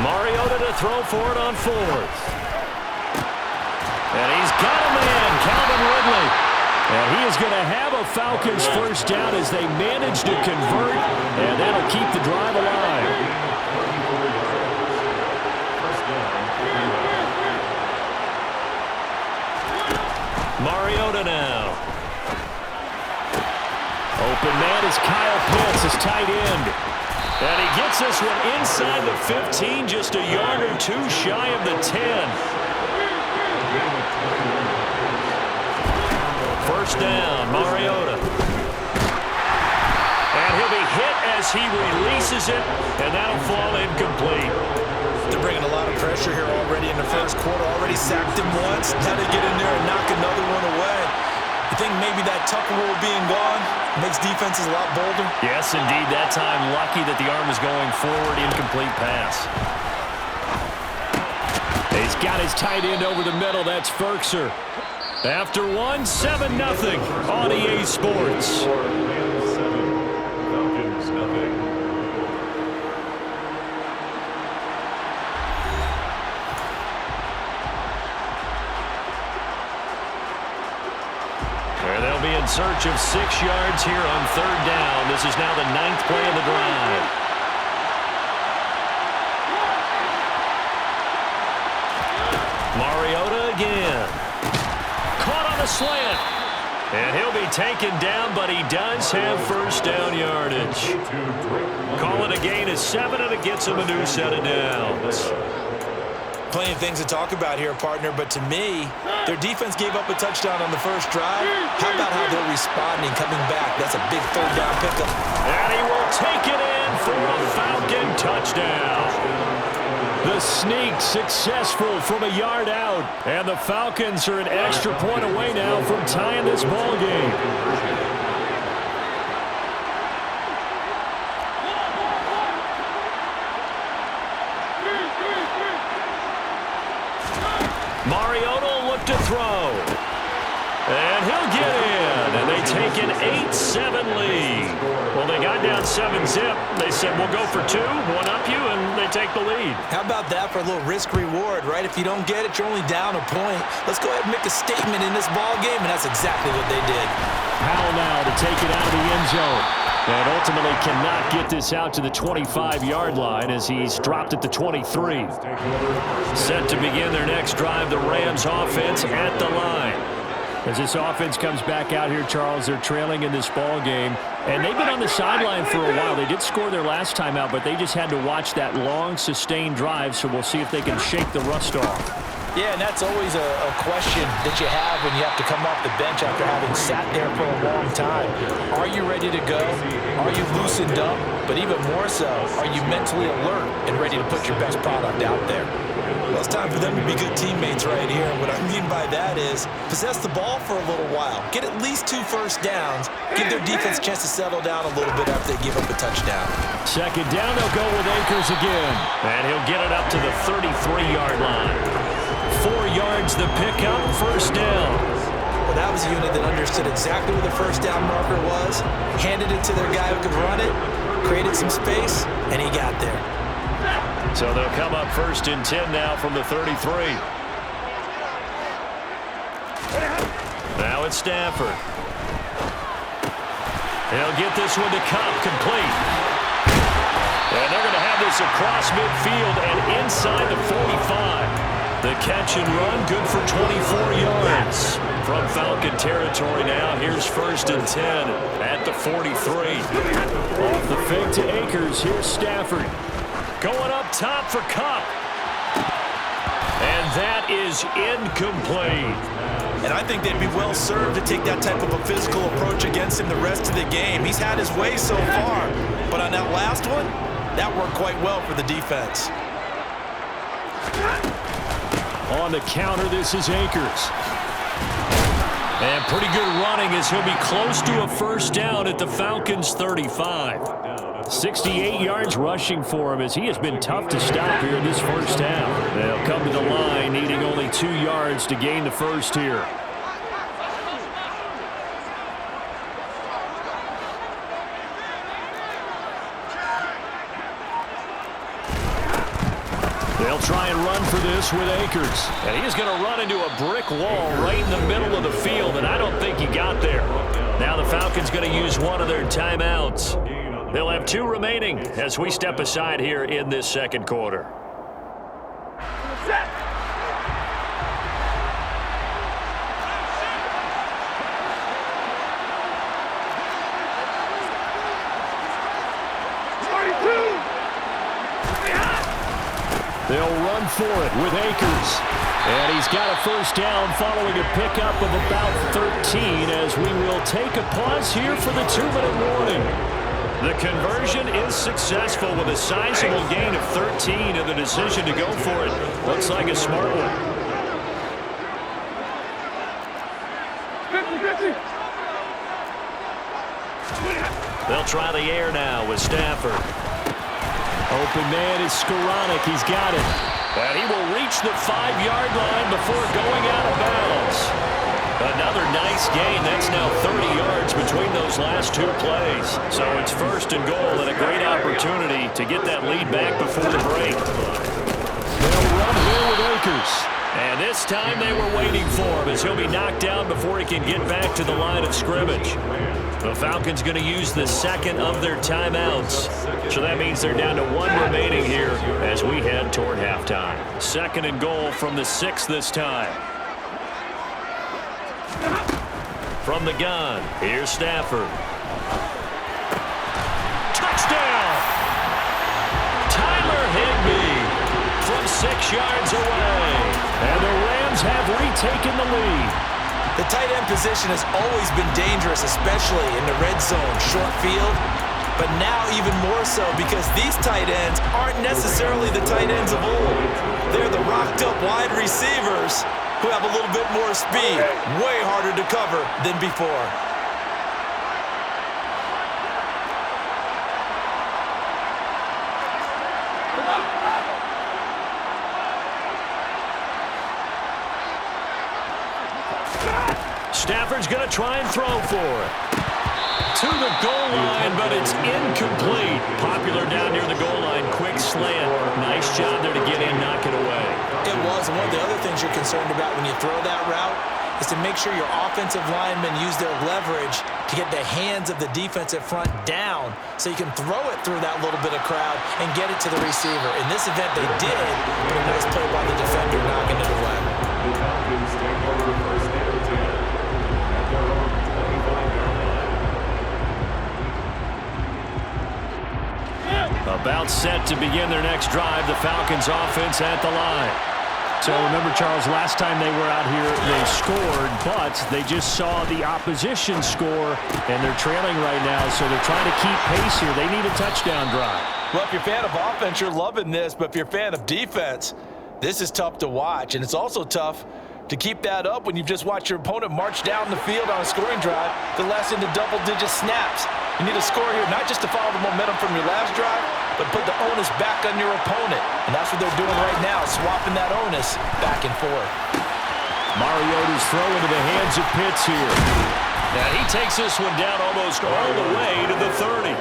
Mariota to throw for it on fourth. And he's got a man, Calvin Ridley. And he is going to have a Falcons first down as they manage to convert, and that'll keep the drive alive. Mariota now. Open man is Kyle Pitts, his tight end. And he gets this one inside the 15, just a yard or two shy of the 10. First down, Mariota. And he'll be hit as he releases it, and that'll fall incomplete. They're bringing a lot of pressure here already in the first quarter. Already sacked him once. Had to get in there and knock another one away. You think maybe that Tucker rule being gone makes defenses a lot bolder? Yes, indeed. That time, lucky that the arm was going forward. Incomplete pass. He's got his tight end over the middle. That's Ferkser. After one, 7-0 on EA Sports. They'll be in search of 6 yards here on third down. This is now the 9th play of the drive. Mariota again. Caught on a slant. And he'll be taken down, but he does have first down yardage. Call it a gain of 7, and it gets him a new set of downs. Plenty of things to talk about here, partner, but to me, their defense gave up a touchdown on the first drive. How about how they're responding, coming back? That's a big third down pickup. And he will take it in for a Falcon touchdown. The sneak successful from a yard out, and the Falcons are an extra point away now from tying this ball game. Mariota will look to throw. And he'll get in. And they take an 8-7 lead. Well, they got down 7-zip. They said, we'll go for 2, one up you, and they take the lead. How about that for a little risk-reward, right? If you don't get it, you're only down a point. Let's go ahead and make a statement in this ball game, and that's exactly what they did. Powell now to take it out of the end zone. And ultimately cannot get this out to the 25-yard line as he's dropped at the 23. Set to begin their next drive, the Rams offense at the line. As this offense comes back out here, Charles, they're trailing in this ball game. And they've been on the sideline for a while. They did score their last time out, but they just had to watch that long, sustained drive, so we'll see if they can shake the rust off. Yeah, and that's always a question that you have when you have to come off the bench after having sat there for a long time. Are you ready to go? Are you loosened up? But even more so, are you mentally alert and ready to put your best product out there? Well, it's time for them to be good teammates right here. What I mean by that is possess the ball for a little while. Get at least 2 first downs. Give their defense a chance to settle down a little bit after they give up a touchdown. Second down, they'll go with Akers again. And he'll get it up to the 33-yard line. 4 yards the pickup, first down. Well, that was a unit that understood exactly where the first down marker was, handed it to their guy who could run it, created some space, and he got there. So they'll come up first and 10 now from the 33. Now it's Stafford. He'll get this one to Cup, complete. And they're going to have this across midfield and inside the 45. The catch and run, good for 24 yards. From Falcon territory now, here's first and 10 at the 43. Off the fake to Akers, here's Stafford. Going up top for Cup. And that is incomplete. And I think they'd be well served to take that type of a physical approach against him the rest of the game. He's had his way so far, but on that last one, that worked quite well for the defense. On the counter, this is Akers. And pretty good running as he'll be close to a first down at the Falcons' 35. 68 yards rushing for him as he has been tough to stop here in this first half. They'll come to the line needing only 2 yards to gain the first here. They'll try and run for this with Akers. And he's going to run into a brick wall right in the middle of the field, and I don't think he got there. Now the Falcons going to use one of their timeouts. They'll have 2 remaining as we step aside here in this second quarter. They'll run for it with Akers. And he's got a first down following a pickup of about 13 as we will take a pause here for the 2-minute warning. The conversion is successful with a sizable gain of 13 and the decision to go for it. Looks like a smart one. 50-50. They'll try the air now with Stafford. Open man is Skoranek. He's got it. And he will reach the 5-yard line before going out of bounds. Another nice gain. That's now 30 yards between those last 2 plays. So it's 1st and goal and a great opportunity to get that lead back before the break. They'll run here with Akers. And this time they were waiting for him as he'll be knocked down before he can get back to the line of scrimmage. The Falcons going to use the 2nd of their timeouts. So that means they're down to 1 remaining here as we head toward halftime. 2nd and goal from the 6 this time. From the gun, here's Stafford. Touchdown! Tyler Higbee from 6 yards away. And the Rams have retaken the lead. The tight end position has always been dangerous, especially in the red zone, short field. But now even more so because these tight ends aren't necessarily the tight ends of old. They're the rocked-up wide receivers who have a little bit more speed, way harder to cover than before. Stafford's going to try and throw for it. To the goal line, but it's incomplete. Popular down near the goal line. Quick slant. Nice job there to get in, knock it away. It was, and one of the other things you're concerned about when you throw that route is to make sure your offensive linemen use their leverage to get the hands of the defensive front down so you can throw it through that little bit of crowd and get it to the receiver. In this event, they did, but a nice play by the defender knocking it away. About set to begin their next drive, the Falcons offense at the line. So remember, Charles, last time they were out here, they scored, but they just saw the opposition score, and they're trailing right now, so they're trying to keep pace here. They need a touchdown drive. Well, if you're a fan of offense, you're loving this, but if you're a fan of defense, this is tough to watch, and it's also tough to keep that up when you've just watched your opponent march down the field on a scoring drive that lasts into double-digit snaps. You need a score here, not just to follow the momentum from your last drive, but put the onus back on your opponent. And that's what they're doing right now, swapping that onus back and forth. Mariota's throw into the hands of Pitts here. And he takes this one down almost all the way to the 30.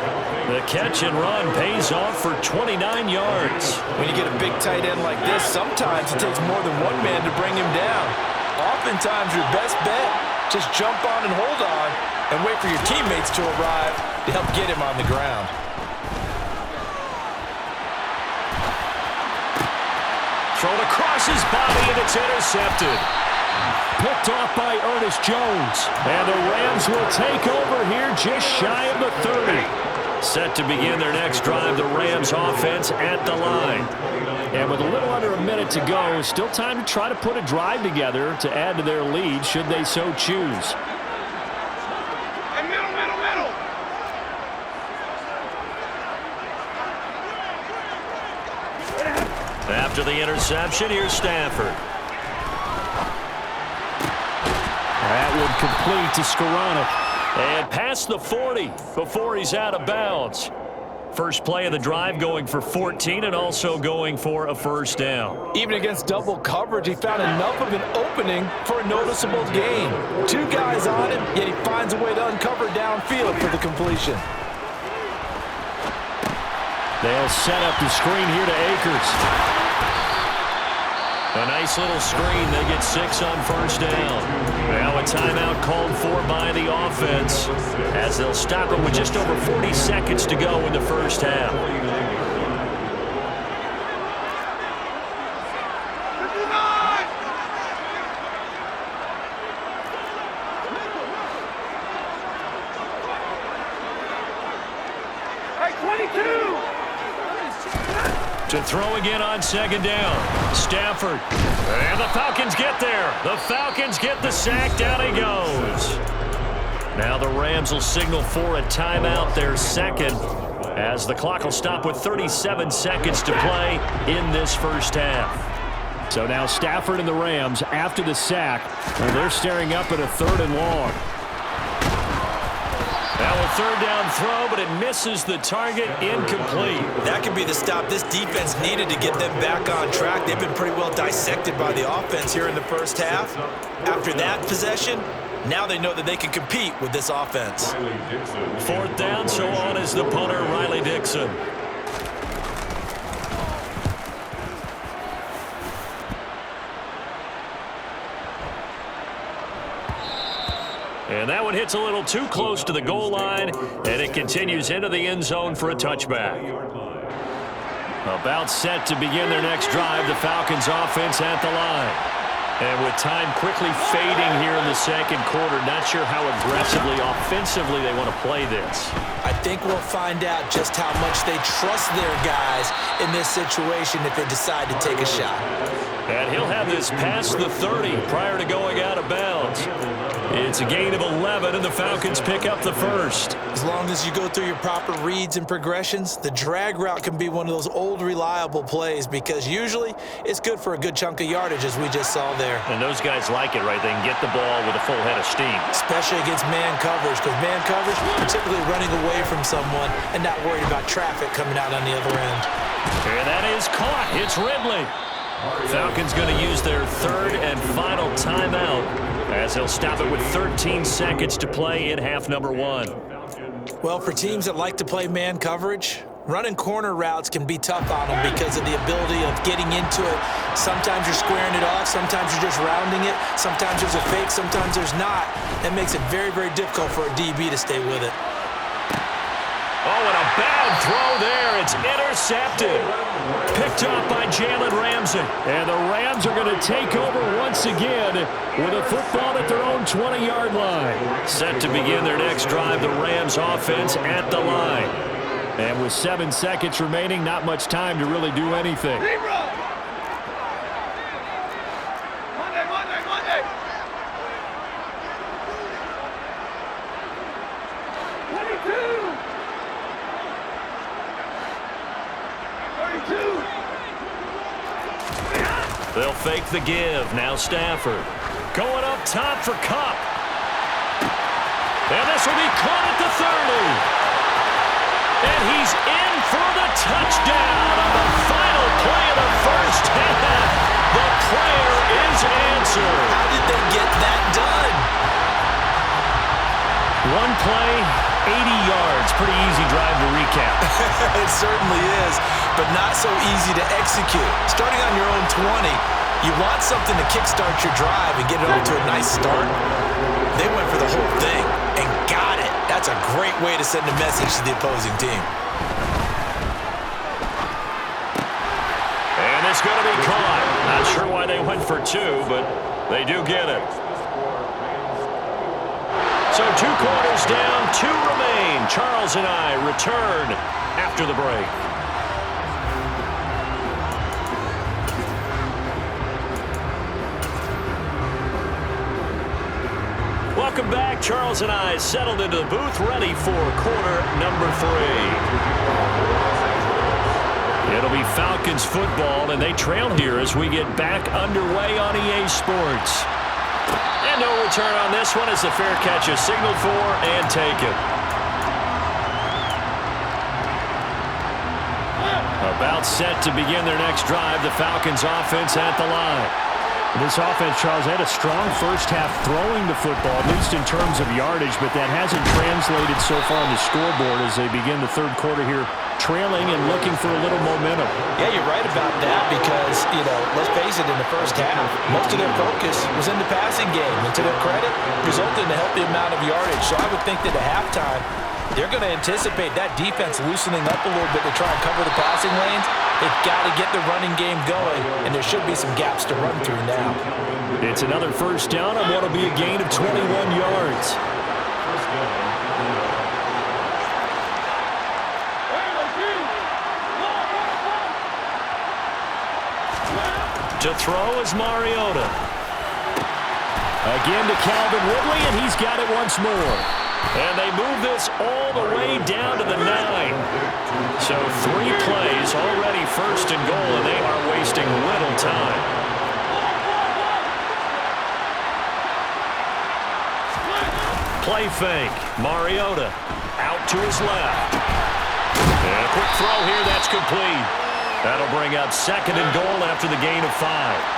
The catch and run pays off for 29 yards. When you get a big tight end like this, sometimes it takes more than one man to bring him down. Oftentimes, your best bet, just jump on and hold on and wait for your teammates to arrive to help get him on the ground. Thrown across his body, and it's intercepted. Picked off by Ernest Jones. And the Rams will take over here just shy of the 30. Set to begin their next drive, the Rams offense at the line. And with a little under a minute to go, still time to try to put a drive together to add to their lead should they so choose. Middle. After the interception, here's Stafford. That one complete to Skoranek. And past the 40 before he's out of bounds. First play of the drive going for 14 and also going for a first down. Even against double coverage, he found enough of an opening for a noticeable gain. 2 guys on him, yet he finds a way to uncover downfield for the completion. They'll set up the screen here to Akers. A nice little screen. They get 6 on first down. Now a timeout called for by the offense as they'll stop it with just over 40 seconds to go in the first half. To throw again on second down. Stafford. And the Falcons get there. The Falcons get the sack. Down he goes. Now the Rams will signal for a timeout, their second, as the clock will stop with 37 seconds to play in this first half. So now Stafford and the Rams, after the sack, and they're staring up at a 3rd and long. Now a 3rd down throw, but it misses the target, incomplete. That could be the stop this defense needed to get them back on track. They've been pretty well dissected by the offense here in the first half. After that possession, now they know that they can compete with this offense. 4th down, so on is the punter, Riley Dixon. And that one hits a little too close to the goal line, and it continues into the end zone for a touchback. About set to begin their next drive, the Falcons offense at the line. And with time quickly fading here in the second quarter, not sure how aggressively, offensively they want to play this. I think we'll find out just how much they trust their guys in this situation if they decide to take a shot. And he'll have this past the 30 prior to going out of bounds. It's a gain of 11, and the Falcons pick up the first. As long as you go through your proper reads and progressions, the drag route can be one of those old, reliable plays because usually it's good for a good chunk of yardage, as we just saw there. And those guys like it, right? They can get the ball with a full head of steam. Especially against man coverage, because man coverage, you're typically running away from someone and not worried about traffic coming out on the other end. And that is caught. It's Ridley. Falcons going to use their 3rd and final timeout as they'll stop it with 13 seconds to play in half number 1. Well, for teams that like to play man coverage, running corner routes can be tough on them because of the ability of getting into it. Sometimes you're squaring it off. Sometimes you're just rounding it. Sometimes there's a fake. Sometimes there's not. That makes it very, very difficult for a DB to stay with it. Oh, and a bad throw there. It's intercepted. Picked off by Jalen Ramsey. And the Rams are going to take over once again with a football at their own 20-yard line. Set to begin their next drive, the Rams offense at the line. And with 7 seconds remaining, not much time to really do anything. They'll fake the give. Now Stafford. Going up top for Kupp. And this will be caught at the 30. And he's in for the touchdown on the final play of the first half. The prayer is answered. How did they get that done? One play, 80 yards. Pretty easy drive to recap. It certainly is, but not so easy to execute. Starting on your own 20, you want something to kickstart your drive and get it off to a nice start. They went for the whole thing and got it. That's a great way to send a message to the opposing team. And it's going to be caught. Not sure why they went for 2, but they do get it. So 2 quarters down, 2 remain. Charles and I return after the break. Welcome back. Charles and I settled into the booth, ready for quarter number 3. It'll be Falcons football, and they trail here as we get back underway on EA Sports. And no return on this one as the fair catch is signaled for and taken. About set to begin their next drive, the Falcons offense at the line. This offense, Charles, had a strong first half throwing the football, at least in terms of yardage, but that hasn't translated so far on the scoreboard as they begin the third quarter here trailing and looking for a little momentum. Yeah, you're right about that because, let's face it, in the first half, most of their focus was in the passing game. And to their credit, resulted in a healthy amount of yardage. So I would think that at halftime, they're going to anticipate that defense loosening up a little bit to try and cover the passing lanes. They've got to get the running game going, and there should be some gaps to run through now. It's another first down on what will be a gain of 21 yards. To throw is Mariota. Again to Calvin Ridley, and he's got it once more. And they move this all the way down to the 9. So 3 plays already first and goal, and they are wasting little time. Play fake. Mariota out to his left. And a quick throw here. That's complete. That'll bring up second and goal after the gain of 5.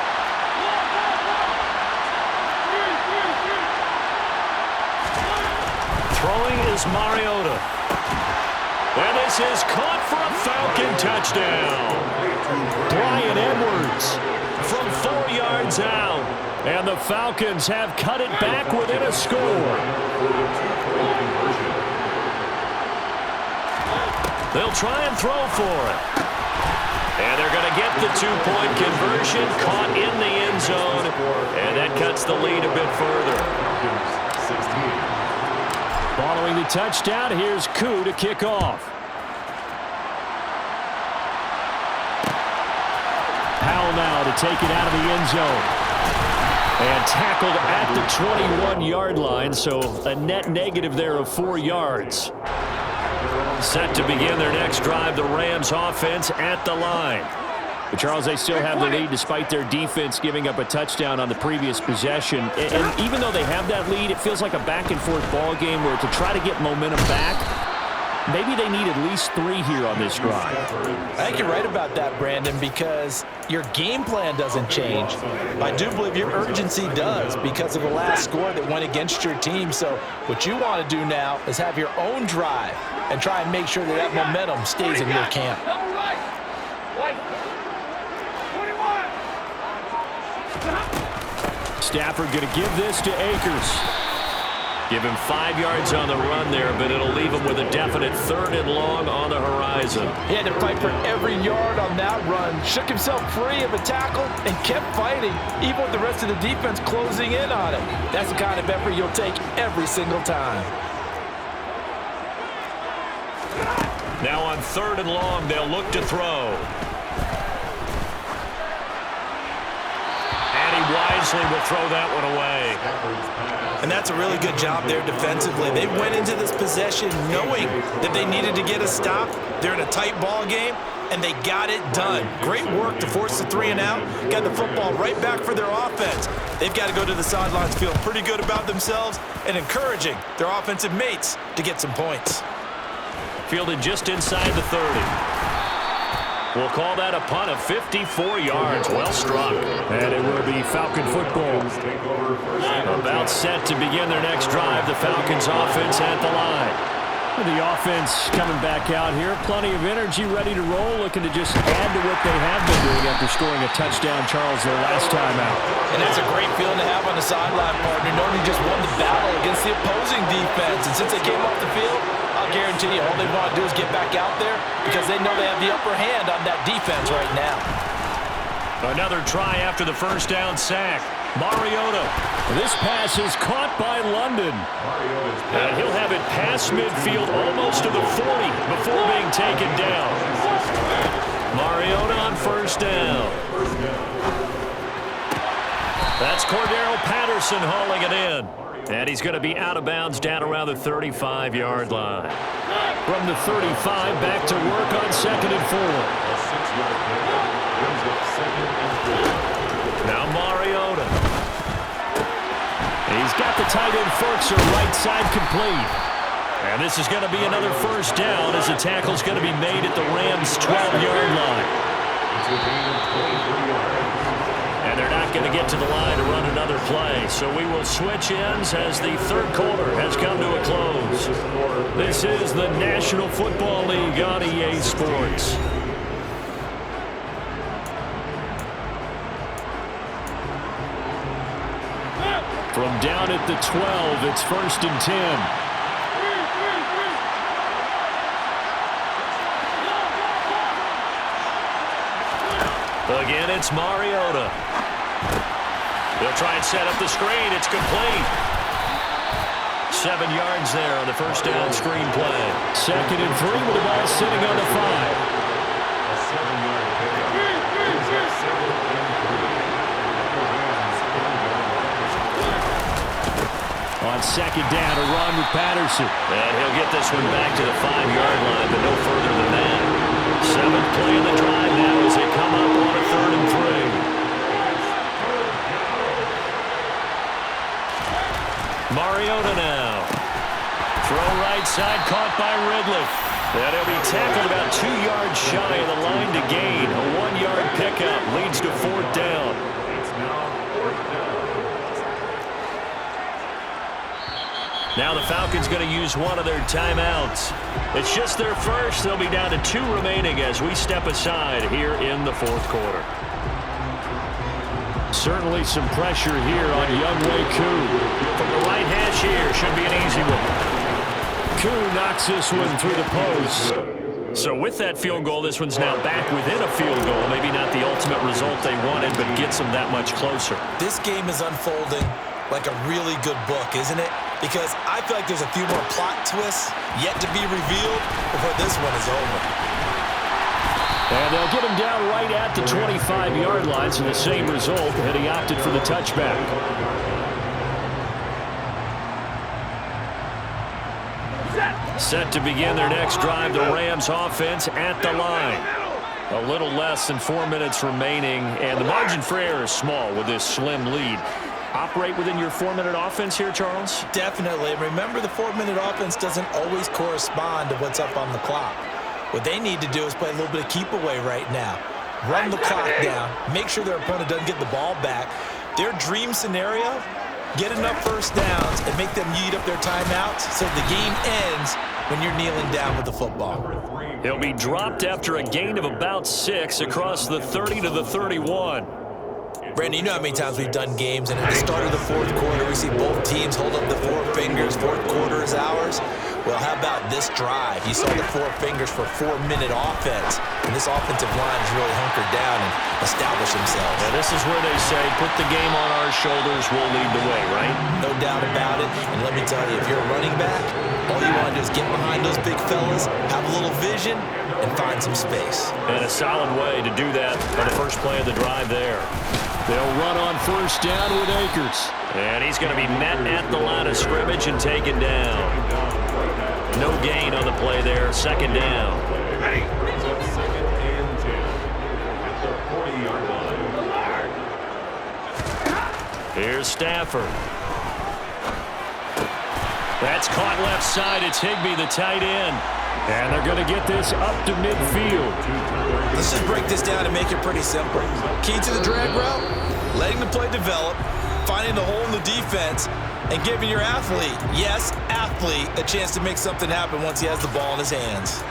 Throwing is Mariota. And this is caught for a Falcon touchdown. Bryan Edwards From 4 yards out. and the Falcons have cut it back within a score. They'll try and throw for it. And they're going to get the 2-point conversion, caught in the end zone, and that cuts the lead a bit further. Following the touchdown, here's Koo to kick off. Powell now to take it out of the end zone. And tackled at the 21-yard line, so a net negative there of 4 yards. Set to begin their next drive, the Rams offense at the line. But Charles, they still have the lead despite their defense giving up a touchdown on the previous possession. And even though they have that lead, it feels like a back-and-forth ball game where to try to get momentum back, maybe they need at least 3 here on this drive. I think you're right about that, Brandon, because your game plan doesn't change. I do believe your urgency does because of the last score that went against your team. So what you want to do now is have your own drive and try and make sure that that momentum stays in your camp. Stafford going to give this to Akers. Give him 5 yards on the run there, but it'll leave him with a definite 3rd and long on the horizon. He had to fight for every yard on that run, shook himself free of a tackle, and kept fighting, even with the rest of the defense closing in on him. That's the kind of effort you'll take every single time. Now on 3rd and long, they'll look to throw. And he wisely will throw that one away. And that's a really good job there defensively. They went into this possession knowing that they needed to get a stop. They're in a tight ball game, and they got it done. Great work to force the 3 and out. Got the football right back for their offense. They've got to go to the sidelines feeling pretty good about themselves and encouraging their offensive mates to get some points. Fielded just inside the 30. We'll call that a punt of 54 yards. Well struck. And it will be Falcon football. About set to begin their next drive. The Falcons offense at the line. The offense coming back out here. Plenty of energy, ready to roll. Looking to just add to what they have been doing after scoring a touchdown, Charles, their last time out. And that's a great feeling to have on the sideline, partner, knowing you just won the battle against the opposing defense. And since they came off the field, I'll guarantee you all they want to do is get back out there because they know they have the upper hand on that defense right now. Another try after the first down sack. Mariota. This pass is caught by London. And he'll have it past midfield almost to the 40 before being taken down. Mariota on first down. That's Cordero Patterson hauling it in. And he's going to be out of bounds down around the 35-yard line. From the 35, back to work on 2nd and 4. Now Mariota. He's got the tight end Ferkser right side complete. And this is going to be another first down as the tackle's going to be made at the Rams' 12-yard line. And they're not not going to get to the line to run another play. So we will switch ends as the third quarter has come to a close. This is the National Football League on EA Sports. From down at the 12, it's 1st and 10. Again, it's Mariota. They'll try and set up the screen. It's complete. 7 yards there on the first down screen play. 2nd and 3 with the ball sitting on the 5. On 2nd down, a run with Patterson. And he'll get this one back to the 5-yard line, but no further than that. 7th play in the drive now as they come up on a 3rd and 3. Mariota now. Throw right side, caught by Ridley. And he'll be tackled about 2 yards shy of the line to gain. A 1-yard pickup leads to 4th down. Now the Falcons going to use one of their timeouts. It's just their first. They'll be down to 2 remaining as we step aside here in the 4th quarter. Certainly some pressure here on Younghoe Koo. From the right hash here, should be an easy one. Koo knocks this one through the post. So with that field goal, this one's now back within a field goal. Maybe not the ultimate result they wanted, but gets them that much closer. This game is unfolding like a really good book, isn't it? Because I feel like there's a few more plot twists yet to be revealed before this one is over. And they'll get him down right at the 25-yard line, so the same result, and he opted for the touchback. Set to begin their next drive, the Rams offense at the line. A little less than 4 minutes remaining, and the margin for error is small with this slim lead. Operate within your 4-minute offense here, Charles? Definitely. Remember, the 4-minute offense doesn't always correspond to what's up on the clock. What they need to do is play a little bit of keep away right now. Run the clock down. Make sure their opponent doesn't get the ball back. Their dream scenario, get enough first downs and make them eat up their timeouts so the game ends when you're kneeling down with the football. He'll be dropped after a gain of about 6 across the 30 to the 31. Brandon, you know how many times we've done games, and at the start of the 4th quarter, we see both teams hold up the 4 fingers, 4th quarter is ours. Well, how about this drive? You saw the 4 fingers for 4-minute offense, and this offensive line has really hunkered down and established themselves. And this is where they say, put the game on our shoulders, we'll lead the way, right? No doubt about it, and let me tell you, if you're a running back, all you want to do is get behind those big fellas, have a little vision, and find some space. And a solid way to do that on the first play of the drive there. They'll run on 1st down with Akers. And he's going to be met at the line of scrimmage and taken down. No gain on the play there, 2nd down. Here's Stafford. That's caught left side. It's Higbee, the tight end. And they're going to get this up to midfield. Let's just break this down and make it pretty simple. Key to the drag route, letting the play develop, finding the hole in the defense, and giving your athlete, yes, athlete, a chance to make something happen once he has the ball in his hands.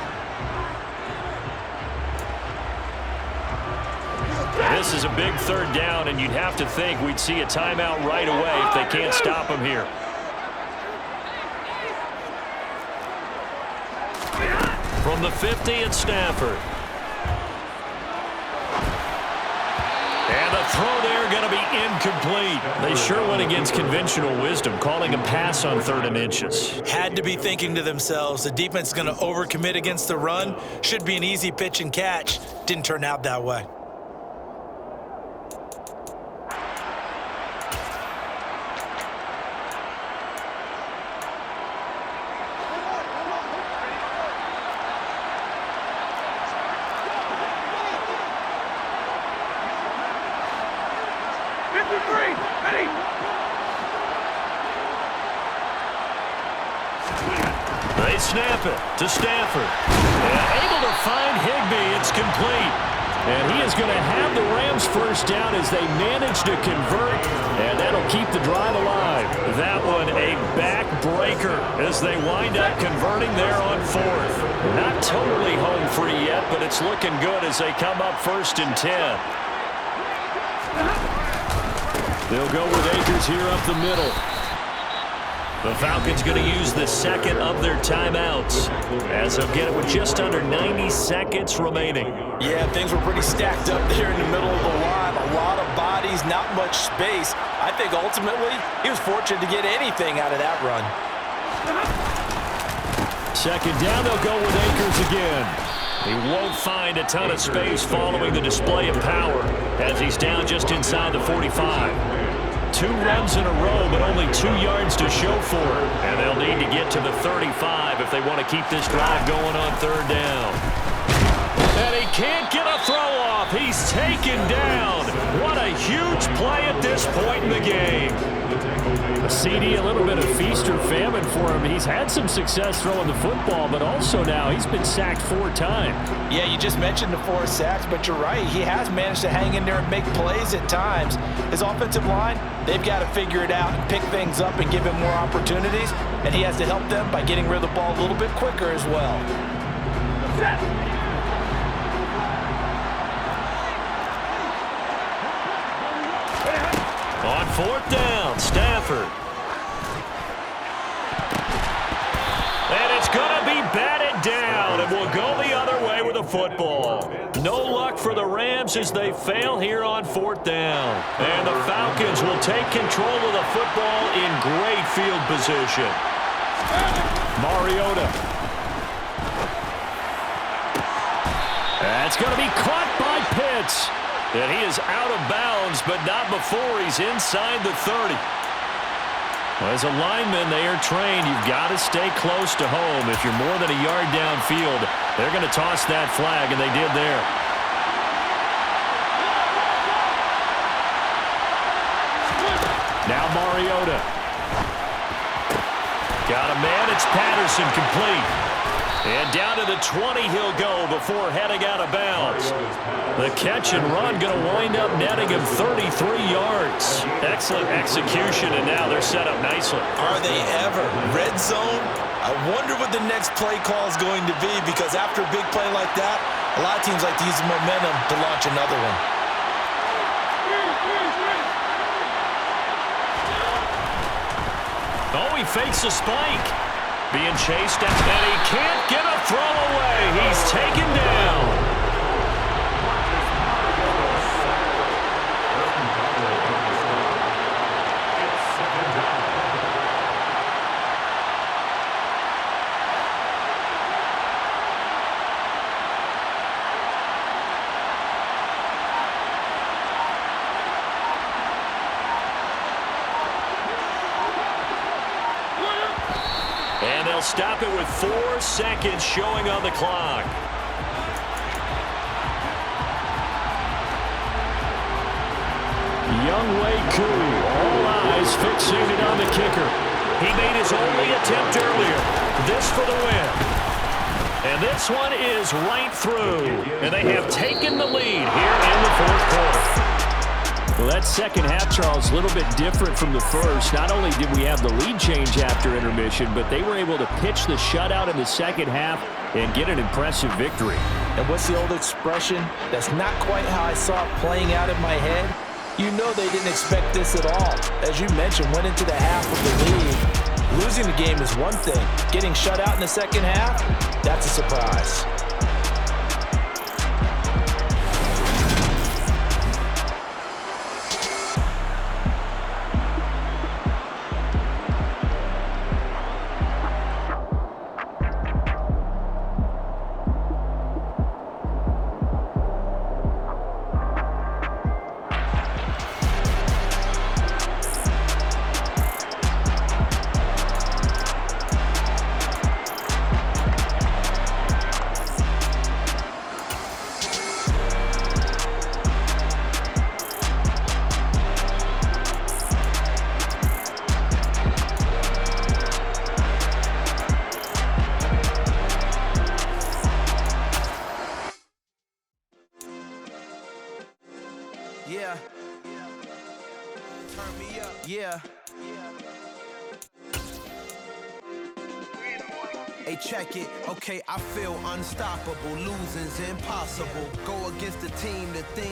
This is a big 3rd down, and you'd have to think we'd see a timeout right away if they can't stop him here. From the 50, it's Stafford. And the throw there going to be incomplete. They sure went against conventional wisdom, calling a pass on 3rd and inches. Had to be thinking to themselves, the defense is going to overcommit against the run. Should be an easy pitch and catch. Didn't turn out that way. They snap it to Stafford. And able to find Higbee. It's complete. And he is going to have the Rams first down as they manage to convert, and that'll keep the drive alive. That one a backbreaker as they wind up converting there on fourth. Not totally home free yet, but it's looking good as they come up 1st and 10. They'll go with Akers here up the middle. The Falcons going to use the second of their timeouts as they'll get it with just under 90 seconds remaining. Yeah, things were pretty stacked up there in the middle of the line. A lot of bodies, not much space. I think ultimately he was fortunate to get anything out of that run. Second down, they'll go with Akers again. He won't find a ton of space following the display of power as he's down just inside the 45. 2 runs in a row, but only 2 yards to show for it. And they'll need to get to the 35 if they want to keep this drive going on 3rd down. And he can't get a throw off. He's taken down. What a huge play at this point in the game. A CD, a little bit of feast or famine for him. He's had some success throwing the football, but also now he's been sacked 4 times. Yeah, you just mentioned the 4 sacks, but you're right. He has managed to hang in there and make plays at times. His offensive line, they've got to figure it out and pick things up and give him more opportunities, and he has to help them by getting rid of the ball a little bit quicker as well. On 4th down, Stafford. And it's going to be batted down, and we'll go the other way with the football. No luck for the Rams as they fail here on 4th down. And the Falcons will take control of the football in great field position. Mariota. That's going to be caught by Pitts. And he is out of bounds, but not before he's inside the 30. Well, as a lineman, they are trained. You've got to stay close to home. If you're more than a yard downfield, they're going to toss that flag, and they did there. Now Mariota. Got a man. It's Patterson complete. And down to the 20 he'll go before heading out of bounds. The catch and run going to wind up netting him 33 yards. Excellent execution, and now they're set up nicely. Are they ever? Red zone? I wonder what the next play call is going to be, because after a big play like that, a lot of teams like to use the momentum to launch another one. Oh, he fakes a spike. Being chased, and he can't get a throw away. He's taken down. And they'll stop it with 4 seconds showing on the clock. Younghoe Koo, all eyes fixated on the kicker. He made his only attempt earlier. This for the win. And this one is right through. And they have taken the lead here in the 4th quarter. Well, that second half, Charles, a little bit different from the first. Not only did we have the lead change after intermission, but they were able to pitch the shutout in the second half and get an impressive victory. And what's the old expression? That's not quite how I saw it playing out in my head. You know they didn't expect this at all. As you mentioned, went into the half with the lead. Losing the game is one thing. Getting shut out in the second half, that's a surprise. Yeah. Turn me up. Yeah. Hey, check it. Okay, I feel unstoppable. Losing's impossible. Go against the team that thinks